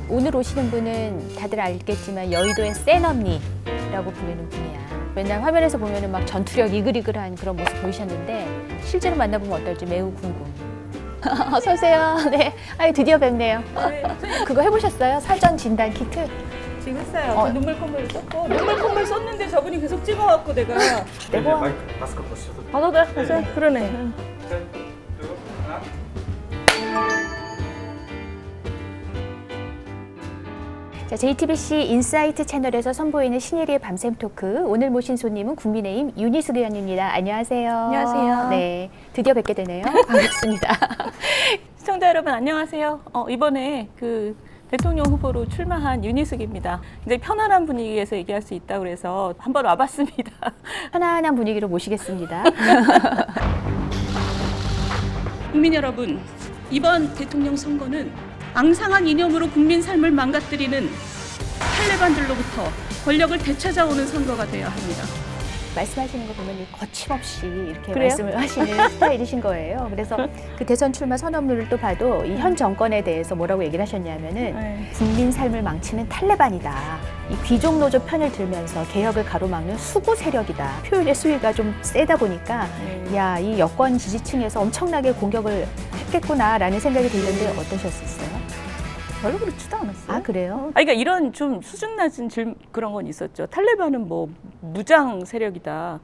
오늘 오시는 분은 다들 알겠지만 여의도의 센 언니라고 부르는 분이야. 맨날 화면에서 보면은 막 전투력 이글이글한 그런 모습 보이셨는데 실제로 만나보면 어떨지 매우 궁금. 어서 오세요. 네, 아유 드디어 뵙네요. 그거 해보셨어요? 사전 진단 키트? 지금 했어요. 저 눈물 콧물 썼고 눈물 콧물 썼는데 저분이 계속 찍어갖고 내가 마스크 벗으셔도 돼요. 받아들 그러네. 셋, 둘, 하나. 자, JTBC 인사이트 채널에서 선보이는 신예리의 밤샘 토크. 오늘 모신 손님은 국민의힘 윤희숙 의원입니다. 안녕하세요. 안녕하세요. 네, 드디어 뵙게 되네요. 반갑습니다. 시청자 여러분 안녕하세요. 이번에 그 대통령 후보로 출마한 윤희숙입니다. 굉장히 편안한 분위기에서 얘기할 수 있다고 그래서 한번 와봤습니다. 편안한 분위기로 모시겠습니다. 국민 여러분, 이번 대통령 선거는 앙상한 이념으로 국민 삶을 망가뜨리는 탈레반들로부터 권력을 되찾아오는 선거가 되어야 합니다. 말씀하시는 거 보면 거침없이 이렇게 그래요? 말씀을 하시는 스타일이신 거예요. 그래서 그 대선 출마 선언문을 또 봐도 이 현 정권에 대해서 뭐라고 얘기를 하셨냐면은 네. 국민 삶을 망치는 탈레반이다. 이 귀족 노조 편을 들면서 개혁을 가로막는 수구 세력이다. 표현의 수위가 좀 세다 보니까 야, 이 여권 지지층에서 엄청나게 공격을 했겠구나라는 생각이 들던데 어떠셨었어요? 별로 그렇지도 않았어요. 아, 그래요? 그러니까 이런 좀 수준 낮은 그런 건 있었죠. 탈레반은 뭐 무장 세력이다.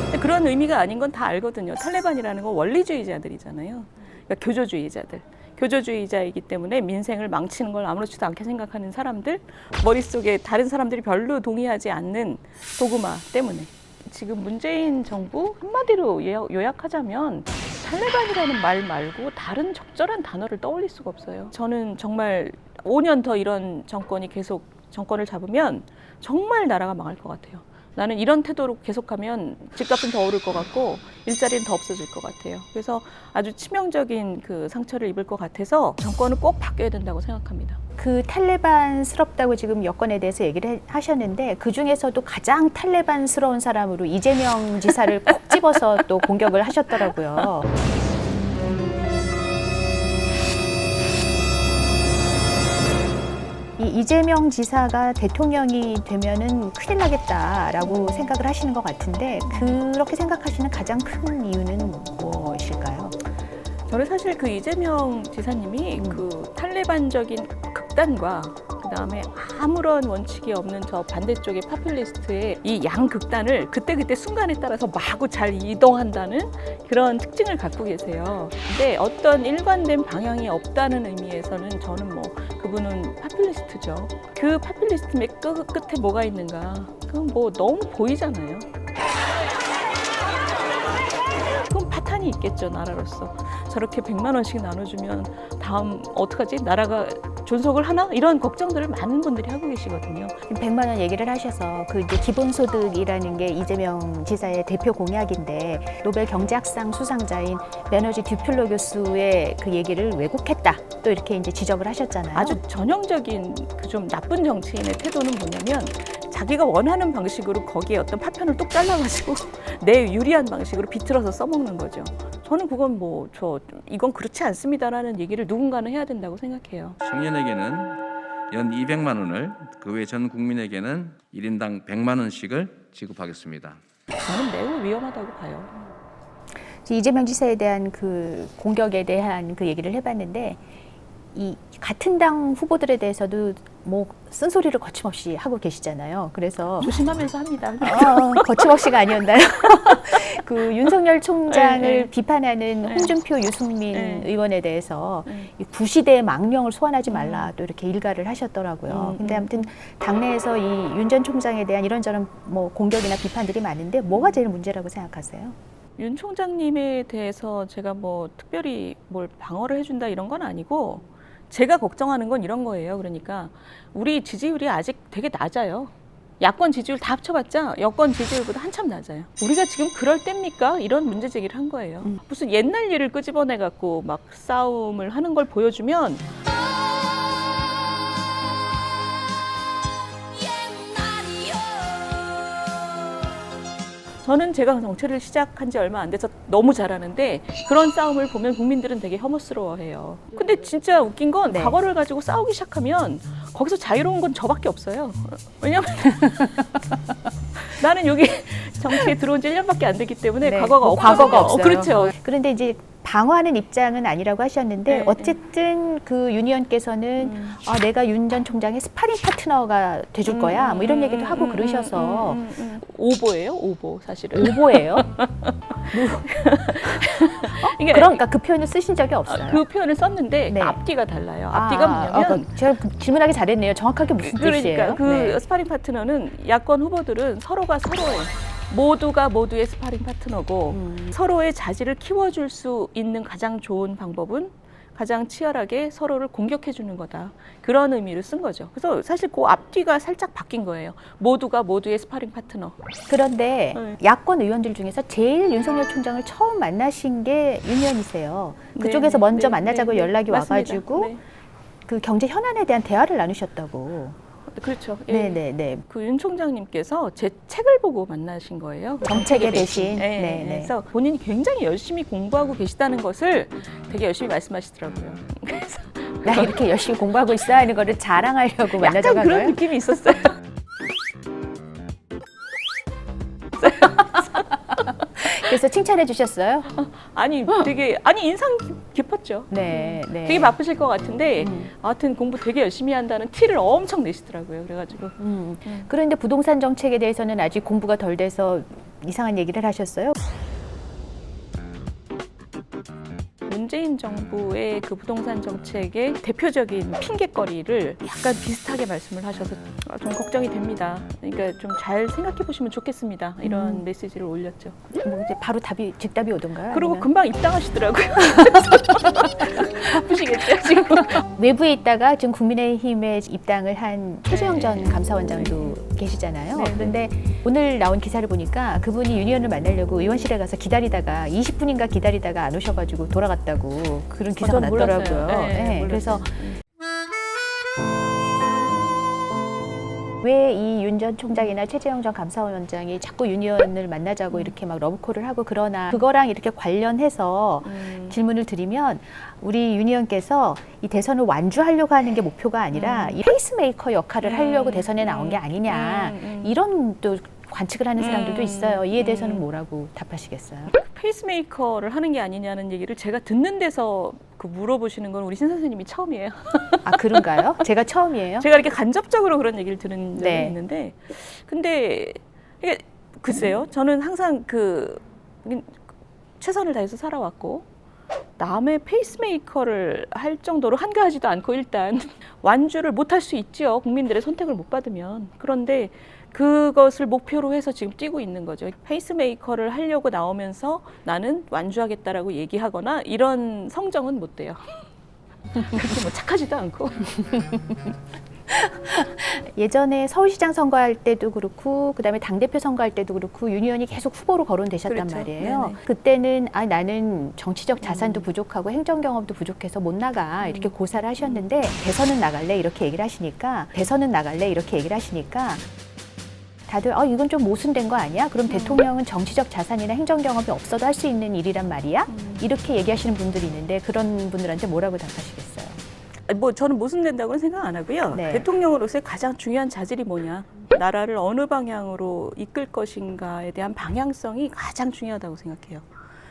근데 그런 의미가 아닌 건 다 알거든요. 탈레반이라는 건 원리주의자들이잖아요. 그러니까 교조주의자들. 교조주의자이기 때문에 민생을 망치는 걸 아무렇지도 않게 생각하는 사람들, 머릿속에 다른 사람들이 별로 동의하지 않는 도그마 때문에. 지금 문재인 정부 한마디로 요약하자면 탈레반이라는 말 말고 다른 적절한 단어를 떠올릴 수가 없어요. 저는 정말 5년 더 이런 정권이 계속 정권을 잡으면 정말 나라가 망할 것 같아요. 나는 이런 태도로 계속하면 집값은 더 오를 것 같고 일자리는 더 없어질 것 같아요. 그래서 아주 치명적인 그 상처를 입을 것 같아서 정권은 꼭 바뀌어야 된다고 생각합니다. 그 탈레반스럽다고 지금 여권에 대해서 얘기를 하셨는데 그 중에서도 가장 탈레반스러운 사람으로 이재명 지사를 콕 집어서 또 공격을 하셨더라고요. 이 이재명 지사가 대통령이 되면은 큰일 나겠다라고 생각을 하시는 것 같은데 그렇게 생각하시는 가장 큰 이유는 무엇일까요? 저는 사실 그 이재명 지사님이 그 탈레반적인 극단과 그다음에 아무런 원칙이 없는 저 반대쪽의 파퓰리스트의 이 양극단을 그때그때 순간에 따라서 마구 잘 이동한다는 그런 특징을 갖고 계세요. 근데 어떤 일관된 방향이 없다는 의미에서는 저는 뭐 그분은 파퓰리스트죠. 그 파퓰리스트의 끝에 뭐가 있는가? 그건 뭐 너무 보이잖아요. 그건 파탄이 있겠죠, 나라로서. 저렇게 100만 원씩 나눠주면 다음 어떡하지? 나라가 존속을 하나? 이런 걱정들을 많은 분들이 하고 계시거든요. 100만 원 얘기를 하셔서 그 이제 기본소득이라는 게 이재명 지사의 대표 공약인데 노벨 경제학상 수상자인 베너지 듀플로 교수의 그 얘기를 왜곡했다. 또 이렇게 이제 지적을 하셨잖아요. 아주 전형적인 그 좀 나쁜 정치인의 태도는 뭐냐면 자기가 원하는 방식으로 거기에 어떤 파편을 뚝 잘라가지고 내 유리한 방식으로 비틀어서 써먹는 거죠. 저는 그건 이건 그렇지 않습니다라는 얘기를 누군가는 해야 된다고 생각해요. 청년에게는 연 200만 원을 그 외 전 국민에게는 1인당 100만 원씩을 지급하겠습니다. 저는 매우 위험하다고 봐요. 이재명 지사에 대한 그 공격에 대한 그 얘기를 해봤는데 이 같은 당 후보들에 대해서도 뭐 쓴소리를 거침없이 하고 계시잖아요. 그래서 조심하면서 합니다. 거침없이가 아니었나요? 그 윤석열 총장을 네. 비판하는 네. 홍준표, 유승민 네. 의원에 대해서 네. 이 구시대의 망령을 소환하지 말라 또 이렇게 일가를 하셨더라고요. 근데 아무튼 당내에서 이 윤 전 총장에 대한 이런저런 뭐 공격이나 비판들이 많은데 뭐가 제일 문제라고 생각하세요? 윤 총장님에 대해서 제가 뭐 특별히 뭘 방어를 해준다 이런 건 아니고 제가 걱정하는 건 이런 거예요. 그러니까 우리 지지율이 아직 되게 낮아요. 야권 지지율 다 합쳐봤자 여권 지지율보다 한참 낮아요. 우리가 지금 그럴 때입니까? 이런 문제 제기를 한 거예요. 무슨 옛날 일을 끄집어내갖고 막 싸움을 하는 걸 보여주면 저는 제가 정치를 시작한 지 얼마 안 돼서 너무 잘하는데 그런 싸움을 보면 국민들은 되게 혐오스러워해요. 근데 진짜 웃긴 건 네. 과거를 가지고 싸우기 시작하면 거기서 자유로운 건 저밖에 없어요. 왜냐면 나는 여기 정치에 들어온 지 1년밖에 안 됐기 때문에 네, 과거가 뭐 없거든요. 과거가 없어요. 그렇죠. 그런데 이제 방어하는 입장은 아니라고 하셨는데 네, 어쨌든 그 유니언께서는 내가 윤 전 총장의 스파링 파트너가 돼줄 거야 뭐 이런 얘기도 하고 그러셔서 오보예요, 오보 사실은. 오보예요. 이게 그러니까 그 표현을 쓰신 적이 없어요. 그 표현을 썼는데 네. 앞뒤가 달라요. 앞뒤가 뭐냐면 제가 제가 질문하기 잘했네요. 정확하게 무슨 뜻이에요? 그러니까 그 네. 스파링 파트너는 야권 후보들은 서로가 서로의 모두가 모두의 스파링 파트너고 서로의 자질을 키워줄 수 있는 가장 좋은 방법은 가장 치열하게 서로를 공격해주는 거다. 그런 의미를 쓴 거죠. 그래서 사실 그 앞뒤가 살짝 바뀐 거예요. 모두가 모두의 스파링 파트너. 그런데 네. 야권 의원들 중에서 제일 윤석열 총장을 처음 만나신 게 윤희원이세요. 그쪽에서 네, 먼저 네, 만나자고 네, 연락이 맞습니다. 와가지고 네. 그 경제 현안에 대한 대화를 나누셨다고. 그렇죠. 예. 네네네. 그 윤 총장님께서 제 책을 보고 만나신 거예요. 정책에 대신. 네, 네네. 그래서 본인이 굉장히 열심히 공부하고 계시다는 것을 되게 열심히 말씀하시더라고요. 그래서 나 이렇게 열심히 공부하고 있어 하는 거를 자랑하려고 만나자고 약간 한 그런 거예요? 느낌이 있었어요. 그래서 칭찬해 주셨어요? 아니 되게 인상 깊었죠. 네, 네. 되게 바쁘실 것 같은데 하여튼 공부 되게 열심히 한다는 티를 엄청 내시더라고요. 그래가지고 그런데 부동산 정책에 대해서는 아직 공부가 덜 돼서 이상한 얘기를 하셨어요? 문재인 정부의 그 부동산 정책의 대표적인 핑계거리를 약간 비슷하게 말씀을 하셔서 좀 걱정이 됩니다. 그러니까 좀 잘 생각해 보시면 좋겠습니다. 이런 메시지를 올렸죠. 뭐 이제 바로 즉답이 오던가요? 그리고 아니면 금방 입당하시더라고요. 바쁘시겠죠 지금. 외부에 있다가 지금 국민의힘에 입당을 한 최재형 전 감사원장도 계시잖아요. 네, 네. 그런데 오늘 나온 기사를 보니까 그분이 윤 의원을 만나려고 의원실에 가서 기다리다가 20분인가 기다리다가 안 오셔가지고 돌아갔다고 그런 기사가 저는 몰랐어요. 났더라고요. 네, 몰랐어요. 그래서 왜 이 윤 전 총장이나 최재형 전 감사원장이 자꾸 윤 의원을 만나자고 이렇게 막 러브콜을 하고 그러나 그거랑 이렇게 관련해서 질문을 드리면 우리 윤 의원께서 이 대선을 완주하려고 하는 게 목표가 아니라 이 페이스메이커 역할을 하려고 대선에 나온 게 아니냐 이런 또 관측을 하는 사람들도 있어요. 이에 대해서는 뭐라고 답하시겠어요? 페이스메이커를 하는 게 아니냐는 얘기를 제가 듣는 데서 그 물어보시는 건 우리 신 선생님이 처음이에요. 아 그런가요? 제가 처음이에요? 제가 이렇게 간접적으로 그런 얘기를 들은 적이 네. 있는데 근데 이게 글쎄요. 저는 항상 최선을 다해서 살아왔고 남의 페이스메이커를 할 정도로 한가하지도 않고 일단 완주를 못할 수 있죠. 국민들의 선택을 못 받으면. 그런데 그것을 목표로 해서 지금 뛰고 있는 거죠. 페이스메이커를 하려고 나오면서 나는 완주하겠다라고 얘기하거나 이런 성정은 못 돼요. 그렇게 뭐 착하지도 않고. 예전에 서울시장 선거할 때도 그렇고 그다음에 당대표 선거할 때도 그렇고 윤 의원이 계속 후보로 거론되셨단 그렇죠. 말이에요. 네네. 그때는 나는 정치적 자산도 부족하고 행정 경험도 부족해서 못 나가 이렇게 고사를 하셨는데 대선은 나갈래 이렇게 얘기를 하시니까 다들 이건 좀 모순된 거 아니야? 그럼 대통령은 정치적 자산이나 행정 경험이 없어도 할 수 있는 일이란 말이야? 이렇게 얘기하시는 분들이 있는데 그런 분들한테 뭐라고 답하시겠어요? 뭐 저는 모순된다고는 생각 안 하고요. 네. 대통령으로서의 가장 중요한 자질이 뭐냐? 나라를 어느 방향으로 이끌 것인가에 대한 방향성이 가장 중요하다고 생각해요.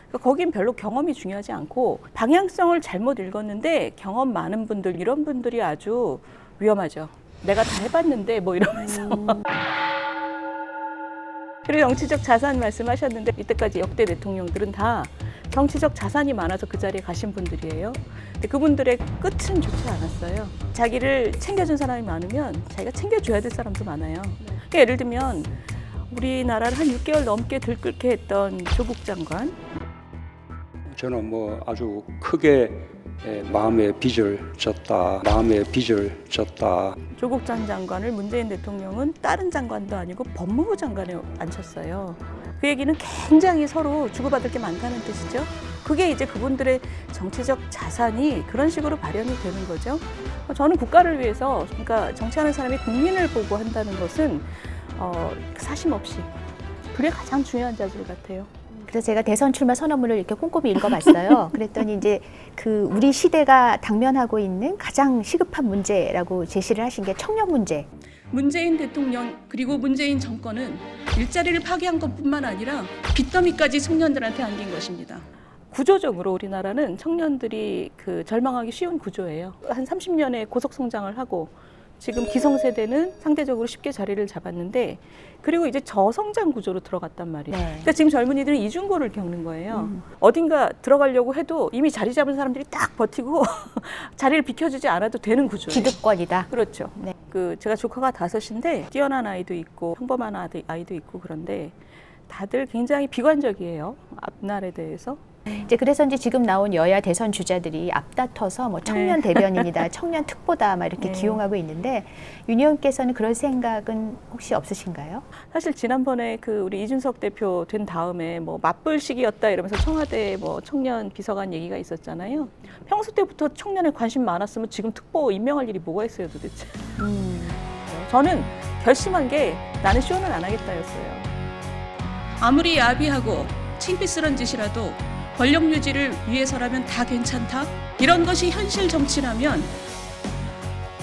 그러니까 거긴 별로 경험이 중요하지 않고 방향성을 잘못 읽었는데 경험 많은 분들 이런 분들이 아주 위험하죠. 내가 다 해봤는데 뭐 이러면서. 그리고 정치적 자산 말씀하셨는데 이때까지 역대 대통령들은 다 정치적 자산이 많아서 그 자리에 가신 분들이에요. 근데 그분들의 끝은 좋지 않았어요. 자기를 챙겨준 사람이 많으면 자기가 챙겨줘야 될 사람도 많아요. 그러니까 예를 들면 우리나라를 한 6개월 넘게 들끓게 했던 조국 장관. 저는 뭐 아주 크게 마음의 빚을 졌다. 조국 전 장관을 문재인 대통령은 다른 장관도 아니고 법무부 장관에 앉혔어요. 그 얘기는 굉장히 서로 주고받을 게 많다는 뜻이죠. 그게 이제 그분들의 정치적 자산이 그런 식으로 발현이 되는 거죠. 저는 국가를 위해서, 그러니까 정치하는 사람이 국민을 보고 한다는 것은 사심 없이 그게 가장 중요한 자질 같아요. 그래서 제가 대선 출마 선언문을 이렇게 꼼꼼히 읽어봤어요. 그랬더니 이제 그 우리 시대가 당면하고 있는 가장 시급한 문제라고 제시를 하신 게 청년 문제. 문재인 대통령 그리고 문재인 정권은 일자리를 파괴한 것뿐만 아니라 빚더미까지 청년들한테 안긴 것입니다. 구조적으로 우리나라는 청년들이 그 절망하기 쉬운 구조예요. 한 30년의 고속 성장을 하고 지금 기성세대는 상대적으로 쉽게 자리를 잡았는데 그리고 이제 저성장 구조로 들어갔단 말이에요. 네. 그러니까 지금 젊은이들은 이중고를 겪는 거예요. 어딘가 들어가려고 해도 이미 자리 잡은 사람들이 딱 버티고 자리를 비켜주지 않아도 되는 구조예요. 기득권이다. 그렇죠. 네. 그 제가 조카가 5인데 뛰어난 아이도 있고 평범한 아이도 있고 그런데 다들 굉장히 비관적이에요. 앞날에 대해서. 이제 그래서 이제 지금 나온 여야 대선 주자들이 앞다퉈서 뭐 청년 대변인이다, 청년 특보다 막 이렇게 네. 기용하고 있는데 윤 의원께서는 그런 생각은 혹시 없으신가요? 사실 지난번에 그 우리 이준석 대표 된 다음에 뭐 맞불 시기였다 이러면서 청와대 뭐 청년 비서관 얘기가 있었잖아요. 평소 때부터 청년에 관심 많았으면 지금 특보 임명할 일이 뭐가 있어요 도대체. 저는 결심한 게 나는 쇼는 안 하겠다였어요. 아무리 야비하고 창피스런 짓이라도 권력 유지를 위해서라면 다 괜찮다? 이런 것이 현실 정치라면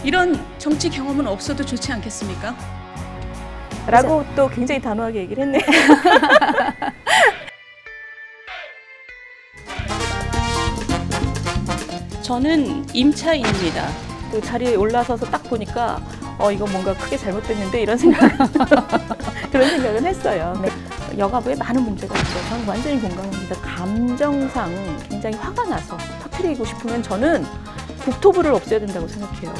이런 정치 경험은 없어도 좋지 않겠습니까? 라고 또 굉장히 단호하게 얘기를 했네. 저는 임차인입니다. 그 자리에 올라서서 딱 보니까 이거 뭔가 크게 잘못됐는데 이런 생각 그런 생각은 했어요. 네. 여가부에 많은 문제가 있죠. 저는 완전히 공감합니다. 감정상 굉장히 화가 나서 터뜨리고 싶으면 저는 국토부를 없애야 된다고 생각해요.